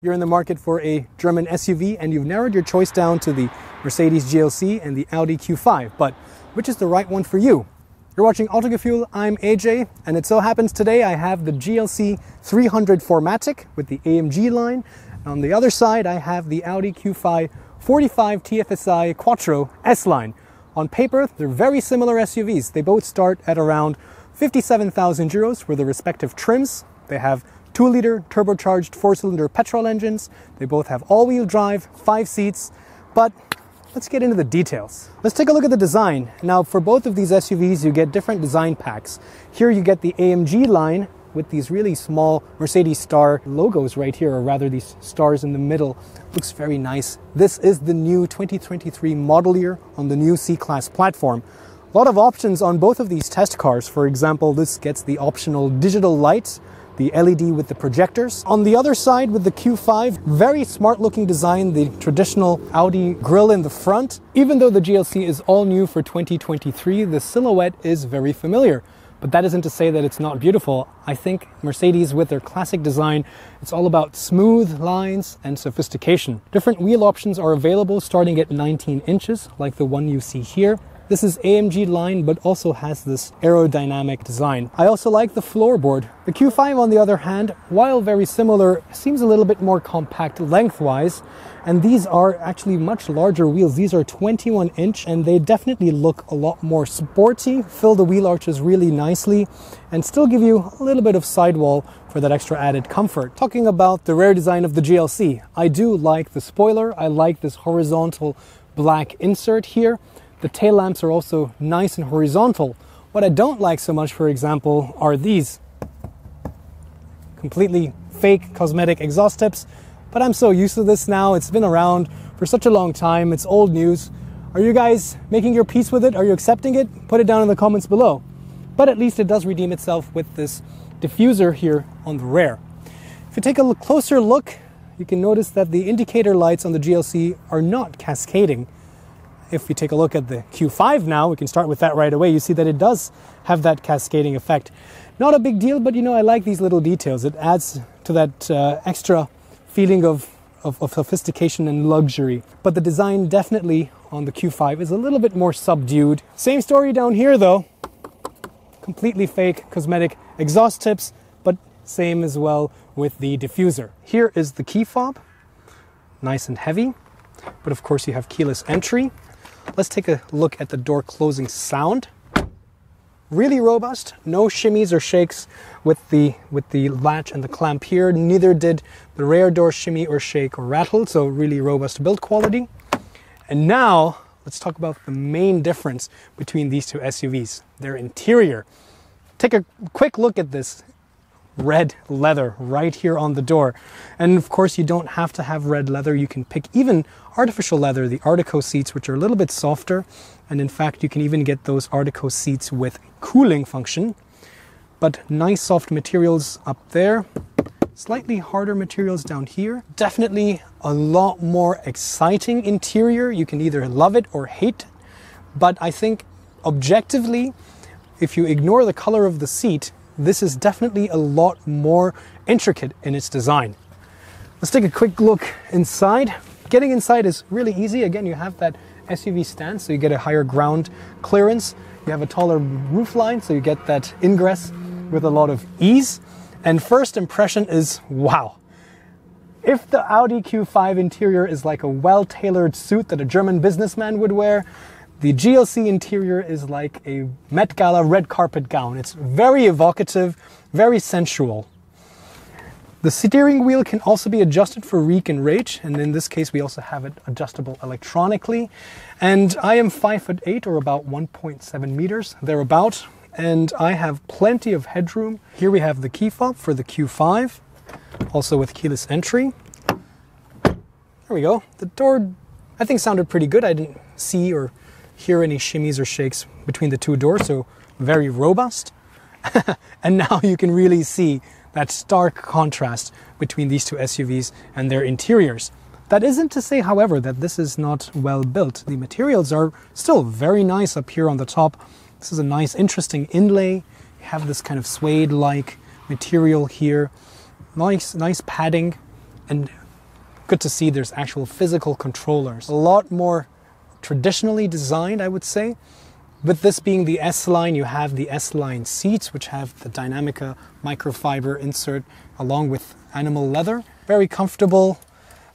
You're in the market for a German SUV and you've narrowed your choice down to the Mercedes GLC and the Audi Q5, but which is the right one for you? You're watching Autogefühl, I'm AJ, and it so happens today I have the GLC 300 4MATIC with the AMG line. On the other side I have the Audi Q5 45 TFSI Quattro S Line. On paper, they're very similar SUVs. They both start at around 57,000 euros for the respective trims. They have 2-liter turbocharged 4-cylinder petrol engines. They both have all-wheel drive, 5 seats, but let's get into the details. Let's take a look at the design. Now, for both of these SUVs, you get different design packs. Here you get the AMG line with these really small Mercedes star logos right here, or rather these stars in the middle. Looks very nice. This is the new 2023 model year on the new C-Class platform. A lot of options on both of these test cars. For example, this gets the optional digital lights, the LED with the projectors. On the other side with the Q5, very smart looking design, the traditional Audi grille in the front. Even though the GLC is all new for 2023, the silhouette is very familiar. But that isn't to say that it's not beautiful. I think Mercedes, with their classic design, it's all about smooth lines and sophistication. Different wheel options are available starting at 19 inches, like the one you see here. This is AMG line, but also has this aerodynamic design. I also like the floorboard. The Q5, on the other hand, while very similar, seems a little bit more compact lengthwise. And these are actually much larger wheels. These are 21 inch and they definitely look a lot more sporty, fill the wheel arches really nicely, and still give you a little bit of sidewall for that extra added comfort. Talking about the rear design of the GLC, I do like the spoiler. I like this horizontal black insert here. The tail lamps are also nice and horizontal. What I don't like so much, for example, are these completely fake cosmetic exhaust tips. But I'm so used to this now. It's been around for such a long time. It's old news. Are you guys making your peace with it? Are you accepting it? Put it down in the comments below. But at least it does redeem itself with this diffuser here on the rear. If you take a closer look, you can notice that the indicator lights on the GLC are not cascading. If we take a look at the Q5 now, we can start with that right away. You see that it does have that cascading effect. Not a big deal, but I like these little details. It adds to that extra feeling of sophistication and luxury. But the design definitely on the Q5 is a little bit more subdued. Same story down here though. Completely fake cosmetic exhaust tips, but same as well with the diffuser. Here is the key fob, nice and heavy, but of course you have keyless entry. Let's take a look at the door closing sound. Really robust, no shimmies or shakes with the latch and the clamp here. Neither did the rear door shimmy or shake or rattle, so really robust build quality. And now let's talk about the main difference between these two SUVs, their interior. Take a quick look at this red leather right here on the door. And of course you don't have to have red leather. You can pick even artificial leather, the Artico seats, which are a little bit softer. And in fact, you can even get those Artico seats with cooling function. But nice soft materials up there. Slightly harder materials down here. Definitely a lot more exciting interior. You can either love it or hate it. But I think objectively, if you ignore the color of the seat, this is definitely a lot more intricate in its design. Let's take a quick look inside. Getting inside is really easy. Again, you have that SUV stand, so you get a higher ground clearance. You have a taller roof line, so you get that ingress with a lot of ease. And first impression is, wow. If the Audi Q5 interior is like a well-tailored suit that a German businessman would wear, the GLC interior is like a Met Gala red carpet gown. It's very evocative, very sensual. The steering wheel can also be adjusted for reek and rage, and in this case we also have it adjustable electronically. And I am 5'8" or about 1.7 meters, thereabout, and I have plenty of headroom. Here we have the key fob for the Q5, also with keyless entry. There we go. The door, I think, sounded pretty good. I didn't see or hear any shimmies or shakes between the two doors, so very robust. And now you can really see that stark contrast between these two SUVs and their interiors. That isn't to say, however, that this is not well built. The materials are still very nice up here on the top. This is a nice, interesting inlay. You have this kind of suede-like material here. Nice padding. And good to see there's actual physical controllers. A lot more traditionally designed, I would say. With this being the S Line, you have the S Line seats, which have the Dynamica microfiber insert along with animal leather. Very comfortable,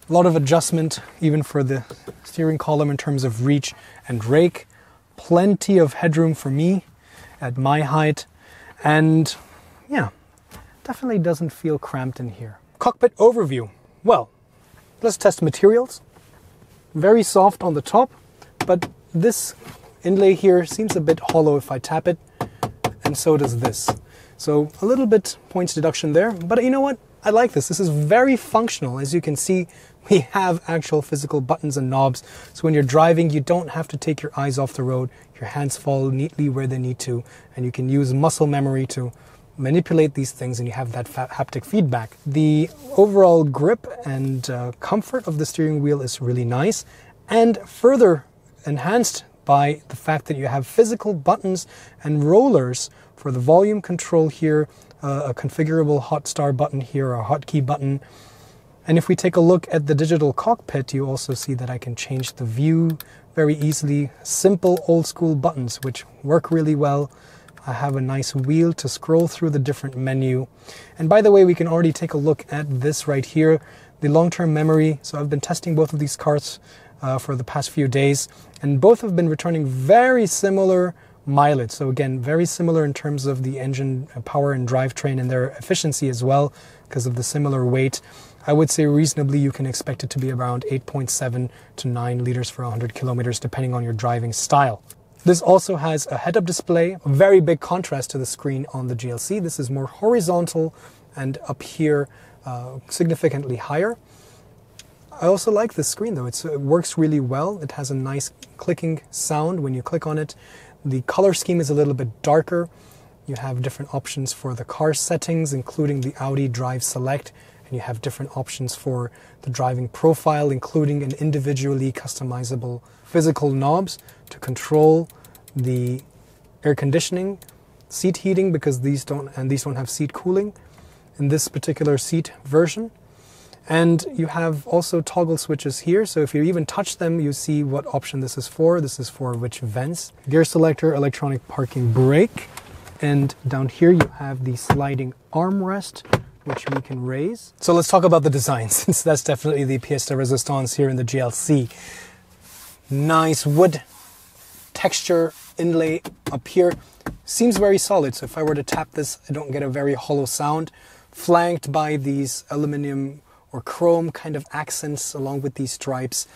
a lot of adjustment even for the steering column in terms of reach and rake. Plenty of headroom for me at my height, and yeah, definitely doesn't feel cramped in here. Cockpit overview. Well, let's test materials. Very soft on the top, but this inlay here seems a bit hollow if I tap it, and so does this. So a little bit points deduction there, but you know what? I like this. This is very functional. As you can see, we have actual physical buttons and knobs. So when you're driving, you don't have to take your eyes off the road. Your hands fall neatly where they need to, and you can use muscle memory to manipulate these things, and you have that haptic feedback. The overall grip and comfort of the steering wheel is really nice, and further enhanced by the fact that you have physical buttons and rollers for the volume control here, a configurable hot start button here, a hotkey button. And if we take a look at the digital cockpit, you also see that I can change the view very easily. Simple old school buttons which work really well. I have a nice wheel to scroll through the different menu. And by the way, we can already take a look at this right here, the long-term memory. So I've been testing both of these cars for the past few days, and both have been returning very similar mileage. So again, very similar in terms of the engine power and drivetrain and their efficiency as well, because of the similar weight. I would say reasonably you can expect it to be around 8.7 to 9 liters for 100 kilometers, depending on your driving style. This also has a head-up display, a very big contrast to the screen on the GLC. This is more horizontal, and up here significantly higher. I also like this screen though. It works really well. It has a nice clicking sound when you click on it. The color scheme is a little bit darker. You have different options for the car settings, including the Audi Drive Select, and you have different options for the driving profile, including an individually customizable physical knobs to control the air conditioning, seat heating, because these don't have seat cooling in this particular seat version. And you have also toggle switches here, so if you even touch them, you see what option this is for. This is for which vents. Gear selector, electronic parking brake, and down here you have the sliding armrest, which we can raise. So let's talk about the design, since that's definitely the pièce de résistance here in the GLC. Nice wood texture inlay up here. Seems very solid, so if I were to tap this, I don't get a very hollow sound. Flanked by these aluminum or chrome kind of accents along with these stripes.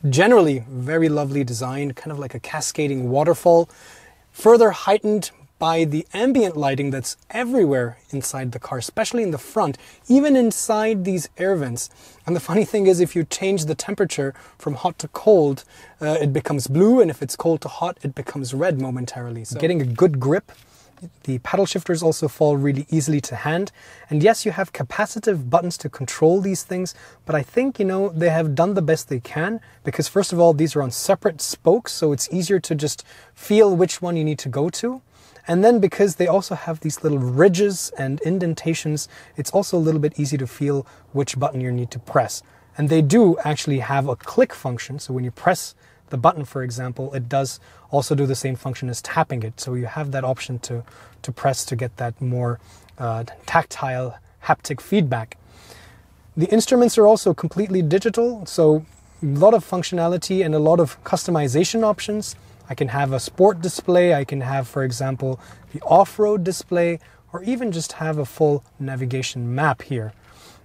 Generally, very lovely design, kind of like a cascading waterfall. Further heightened by the ambient lighting that's everywhere inside the car, especially in the front, even inside these air vents. And the funny thing is, if you change the temperature from hot to cold, it becomes blue, and if it's cold to hot, it becomes red momentarily. So getting a good grip. The paddle shifters also fall really easily to hand. And yes, you have capacitive buttons to control these things, but I think, they have done the best they can, because first of all, these are on separate spokes, so it's easier to just feel which one you need to go to. And then because they also have these little ridges and indentations, it's also a little bit easy to feel which button you need to press. And they do actually have a click function, so when you press the button, for example, it does also do the same function as tapping it. So you have that option to press to get that more tactile haptic feedback. The instruments are also completely digital, so a lot of functionality and a lot of customization options. I can have a sport display, I can have, for example, the off-road display, or even just have a full navigation map here.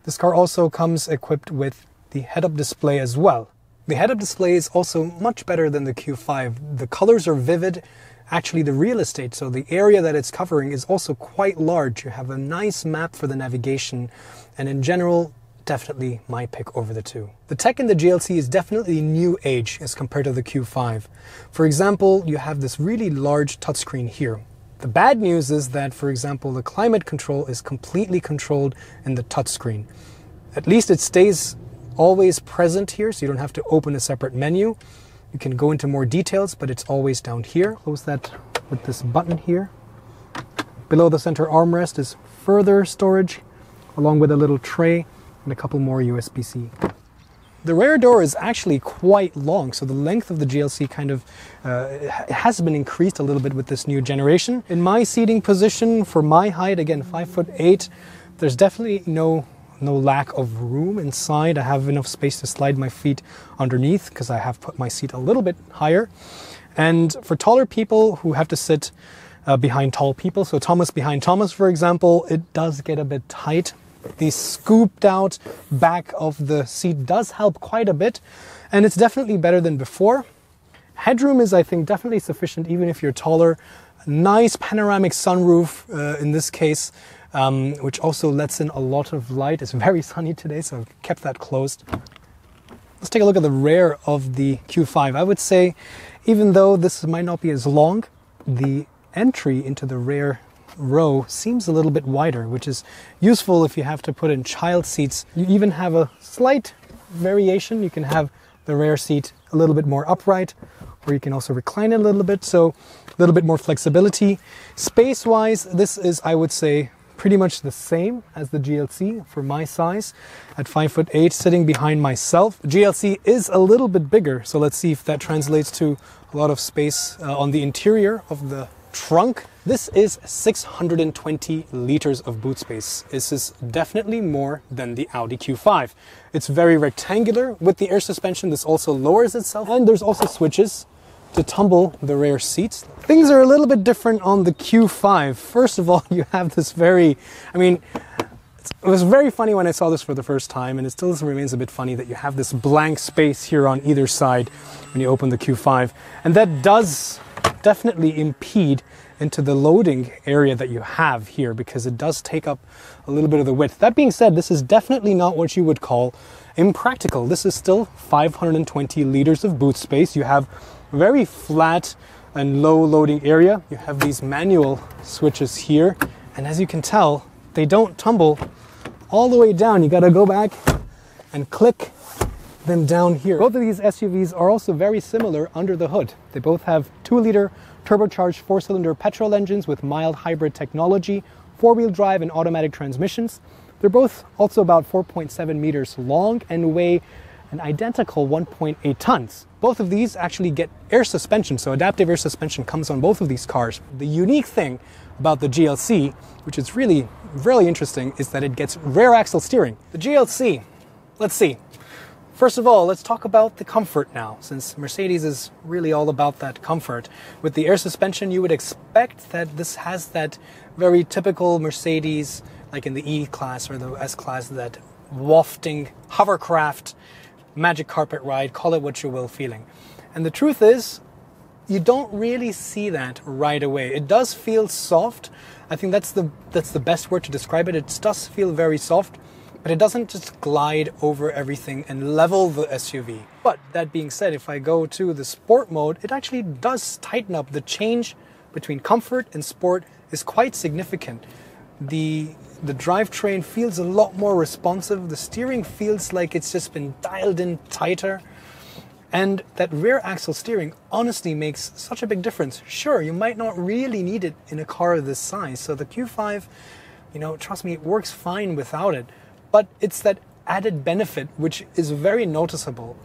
This car also comes equipped with the head-up display as well. The head-up display is also much better than the Q5. The colors are vivid. Actually, the real estate, so the area that it's covering, is also quite large. You have a nice map for the navigation, and in general, definitely my pick over the two. The tech in the GLC is definitely new age as compared to the Q5. For example, you have this really large touchscreen here. The bad news is that, for example, the climate control is completely controlled in the touchscreen. At least it stays always present here, so you don't have to open a separate menu. You can go into more details, but it's always down here. Close that with this button here. Below the center armrest is further storage, along with a little tray and a couple more USB-C The rear door is actually quite long, so the length of the GLC kind of has been increased a little bit with this new generation. In my seating position, for my height, again 5'8", there's definitely no lack of room inside. I have enough space to slide my feet underneath because I have put my seat a little bit higher. And for taller people who have to sit behind tall people, so Thomas behind Thomas, for example, it does get a bit tight. The scooped out back of the seat does help quite a bit, and it's definitely better than before. Headroom is, I think, definitely sufficient even if you're taller. Nice panoramic sunroof in this case, which also lets in a lot of light. It's very sunny today, so I've kept that closed. Let's take a look at the rear of the Q5. I would say, even though this might not be as long, the entry into the rear row seems a little bit wider, which is useful if you have to put in child seats. You even have a slight variation. You can have the rear seat a little bit more upright, or you can also recline it a little bit, so a little bit more flexibility. Space-wise, this is, I would say, pretty much the same as the GLC for my size at 5'8", sitting behind myself. The GLC is a little bit bigger, so let's see if that translates to a lot of space on the interior of the trunk. This is 620 liters of boot space. This is definitely more than the Audi Q5. It's very rectangular. With the air suspension, this also lowers itself, and there's also switches to tumble the rear seats. Things are a little bit different on the Q5. First of all, you have this it was very funny when I saw this for the first time, and it still remains a bit funny that you have this blank space here on either side when you open the Q5, and that does definitely impede into the loading area that you have here, because it does take up a little bit of the width. That being said, this is definitely not what you would call impractical. This is still 520 liters of boot space. You have very flat and low loading area. You have these manual switches here, and as you can tell, they don't tumble all the way down. You got to go back and click them down here. Both of these SUVs are also very similar under the hood. They both have 2-liter turbocharged 4-cylinder petrol engines with mild hybrid technology, 4-wheel drive and automatic transmissions. They're both also about 4.7 meters long and weigh an identical 1.8 tons. Both of these actually get air suspension, so adaptive air suspension comes on both of these cars. The unique thing about the GLC, which is really interesting, is that it gets rear axle steering. The GLC, let's see. First of all, let's talk about the comfort now, since Mercedes is really all about that comfort. With the air suspension, you would expect that this has that very typical Mercedes, like in the E-Class or the S-Class, that wafting hovercraft, magic carpet ride, call it what you will, feeling. And the truth is, you don't really see that right away. It does feel soft. I think that's the best word to describe it. It does feel very soft, but it doesn't just glide over everything and level the SUV. But that being said, if I go to the sport mode, it actually does tighten up. The change between comfort and sport is quite significant. The drivetrain feels a lot more responsive. The steering feels like it's just been dialed in tighter. And that rear axle steering honestly makes such a big difference. Sure, you might not really need it in a car of this size. So the Q5, trust me, it works fine without it. But it's that added benefit which is very noticeable.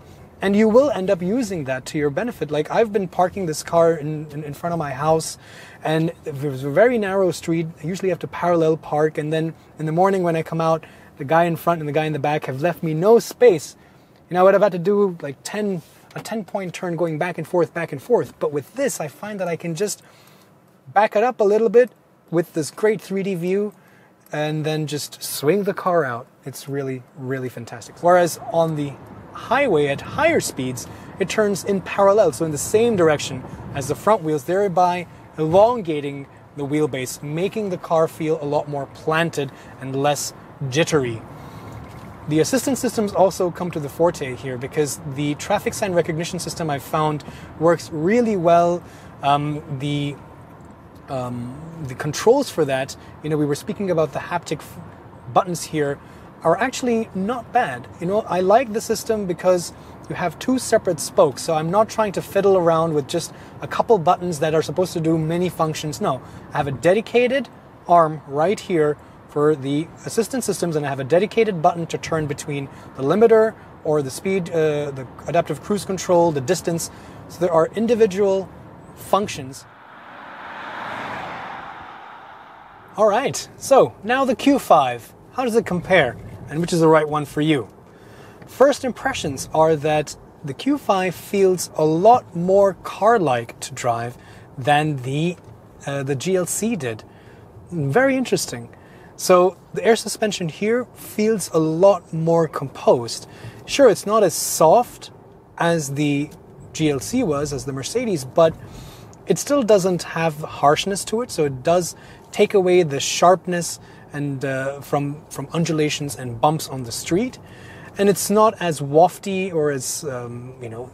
And you will end up using that to your benefit. Like, I've been parking this car in front of my house, and if it was a very narrow street, I usually have to parallel park, and then in the morning when I come out, the guy in front and the guy in the back have left me no space. I would have had to do like a 10-point turn going back and forth. But with this, I find that I can just back it up a little bit with this great 3D view and then just swing the car out. It's really fantastic. Whereas on the highway at higher speeds, it turns in parallel, so in the same direction as the front wheels, thereby elongating the wheelbase, making the car feel a lot more planted and less jittery. The assistance systems also come to the forte here, because the traffic sign recognition system I've found works really well. The controls for that, we were speaking about the haptic buttons here, are actually not bad. I like the system because you have two separate spokes, so I'm not trying to fiddle around with just a couple buttons that are supposed to do many functions. No, I have a dedicated arm right here for the assistance systems, and I have a dedicated button to turn between the limiter or the speed, the adaptive cruise control, the distance. So there are individual functions. All right, so now the Q5. How does it compare, and which is the right one for you? First impressions are that the Q5 feels a lot more car-like to drive than the GLC did. Very interesting. So the air suspension here feels a lot more composed. Sure, it's not as soft as the GLC was, as the Mercedes, but it still doesn't have harshness to it, so it does take away the sharpness and from undulations and bumps on the street. And it's not as wafty or as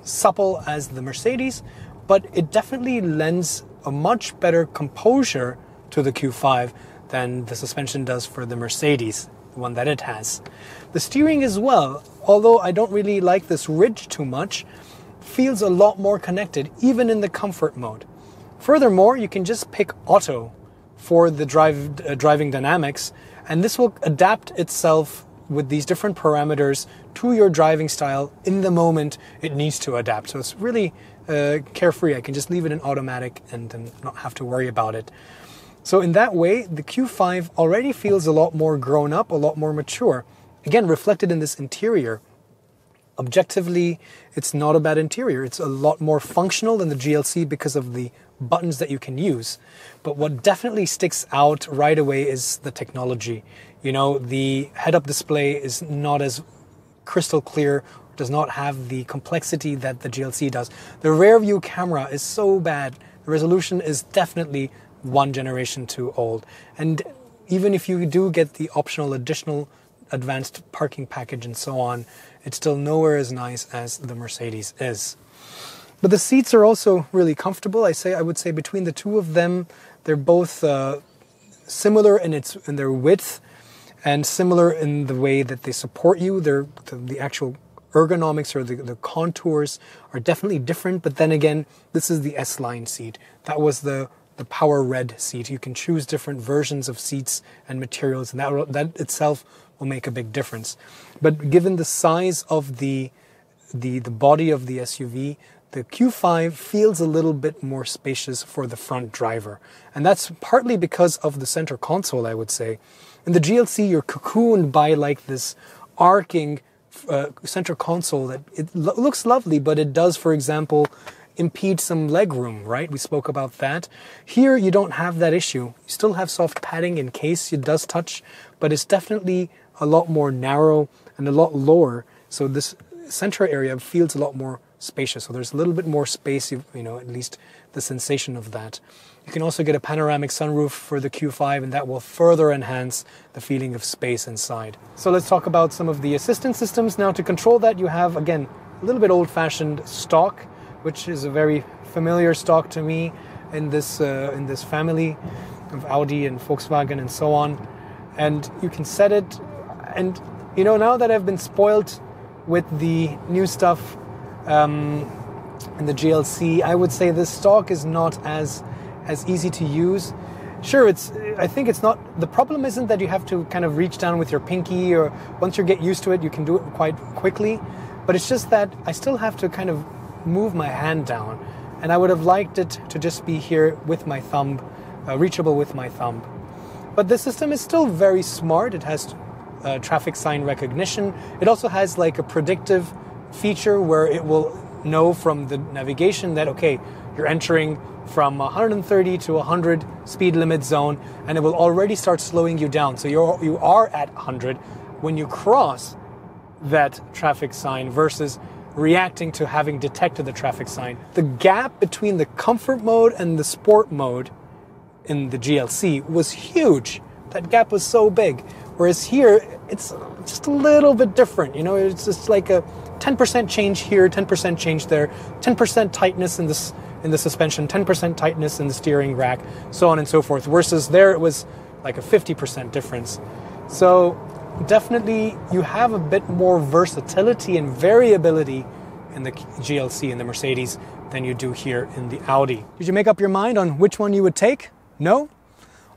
supple as the Mercedes, but it definitely lends a much better composure to the Q5 than the suspension does for the Mercedes, the one that it has. The steering as well, although I don't really like this ridge too much, feels a lot more connected, even in the comfort mode. Furthermore, you can just pick auto for the driving dynamics, and this will adapt itself with these different parameters to your driving style in the moment it needs to adapt. So it's really carefree. I can just leave it in automatic and not have to worry about it. So in that way, the Q5 already feels a lot more grown up, a lot more mature. Again, reflected in this interior. Objectively, it's not a bad interior. It's a lot more functional than the GLC because of the buttons that you can use. But what definitely sticks out right away is the technology. You know, the head-up display is not as crystal clear, does not have the complexity that the GLC does. The rear view camera is so bad. The resolution is definitely one generation too old. And even if you do get the optional additional advanced parking package and so on, it's still nowhere as nice as the Mercedes is. But the seats are also really comfortable. I would say between the two of them, they're both similar in their width and similar in the way that they support you. The actual ergonomics or the contours are definitely different. But then again, this is the S Line seat. That was the power red seat. You can choose different versions of seats and materials, and that itself will make a big difference. But given the size of the body of the SUV, the Q5 feels a little bit more spacious for the front driver. And that's partly because of the center console, I would say. In the GLC, you're cocooned by like this arcing center console that it looks lovely, but it does, for example, impede some legroom, right? We spoke about that. Here, you don't have that issue. You still have soft padding in case it does touch, but it's definitely a lot more narrow and a lot lower. So this center area feels a lot more spacious. So there's a little bit more space, at least the sensation of that. You can also get a panoramic sunroof for the Q5, and that will further enhance the feeling of space inside. So let's talk about some of the assistance systems. Now, to control that, you have, again, a little bit old-fashioned stock, which is a very familiar stock to me in this family of Audi and Volkswagen and so on. And you can set it, and now that I've been spoiled with the new stuff in the GLC, I would say this stock is not as easy to use. Sure, I think it's not, the problem isn't that you have to kind of reach down with your pinky, or once you get used to it, you can do it quite quickly. But it's just that I still have to kind of move my hand down, and I would have liked it to just be here with my thumb, reachable with my thumb. But the system is still very smart. It has traffic sign recognition. It also has like a predictive feature where it will know from the navigation that, okay, you're entering from 130 to 100 speed limit zone, and it will already start slowing you down. So you are at 100 when you cross that traffic sign versus reacting to having detected the traffic sign. The gap between the comfort mode and the sport mode in the GLC was huge. That gap was so big. Whereas here, it's just a little bit different. It's just like a 10% change here, 10% change there, 10% tightness in the suspension, 10% tightness in the steering rack, so on and so forth. Versus there, it was like a 50% difference. So definitely, you have a bit more versatility and variability in the GLC and the Mercedes than you do here in the Audi. Did you make up your mind on which one you would take? No?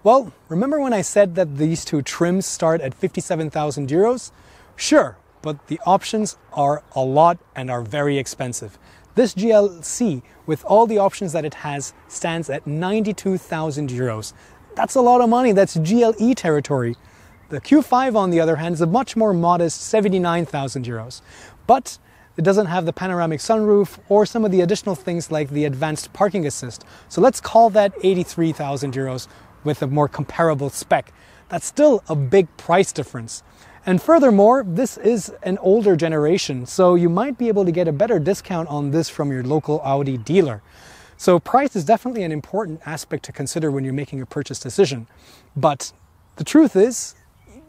Well, remember when I said that these two trims start at 57,000 euros? Sure, but the options are a lot and are very expensive. This GLC, with all the options that it has, stands at 92,000 euros. That's a lot of money, that's GLE territory. The Q5, on the other hand, is a much more modest 79,000 euros. But it doesn't have the panoramic sunroof or some of the additional things like the advanced parking assist. So let's call that 83,000 euros with a more comparable spec. That's still a big price difference. And furthermore, this is an older generation, so you might be able to get a better discount on this from your local Audi dealer. So price is definitely an important aspect to consider when you're making a purchase decision. But the truth is,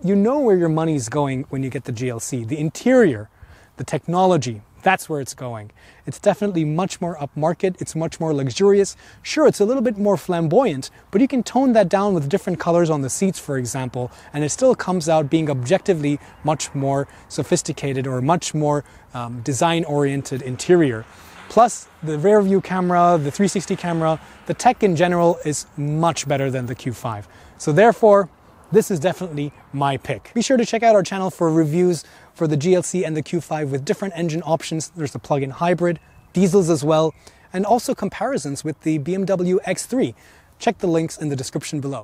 you know where your money's going when you get the GLC. The interior, the technology, that's where it's going. It's definitely much more upmarket, it's much more luxurious. Sure, it's a little bit more flamboyant, but you can tone that down with different colors on the seats, for example, and it still comes out being objectively much more sophisticated or much more design-oriented interior. Plus, the rear view camera, the 360 camera, the tech in general is much better than the Q5. So therefore, this is definitely my pick. Be sure to check out our channel for reviews for the GLC and the Q5 with different engine options. There's the plug-in hybrid, diesels as well, and also comparisons with the BMW X3. Check the links in the description below.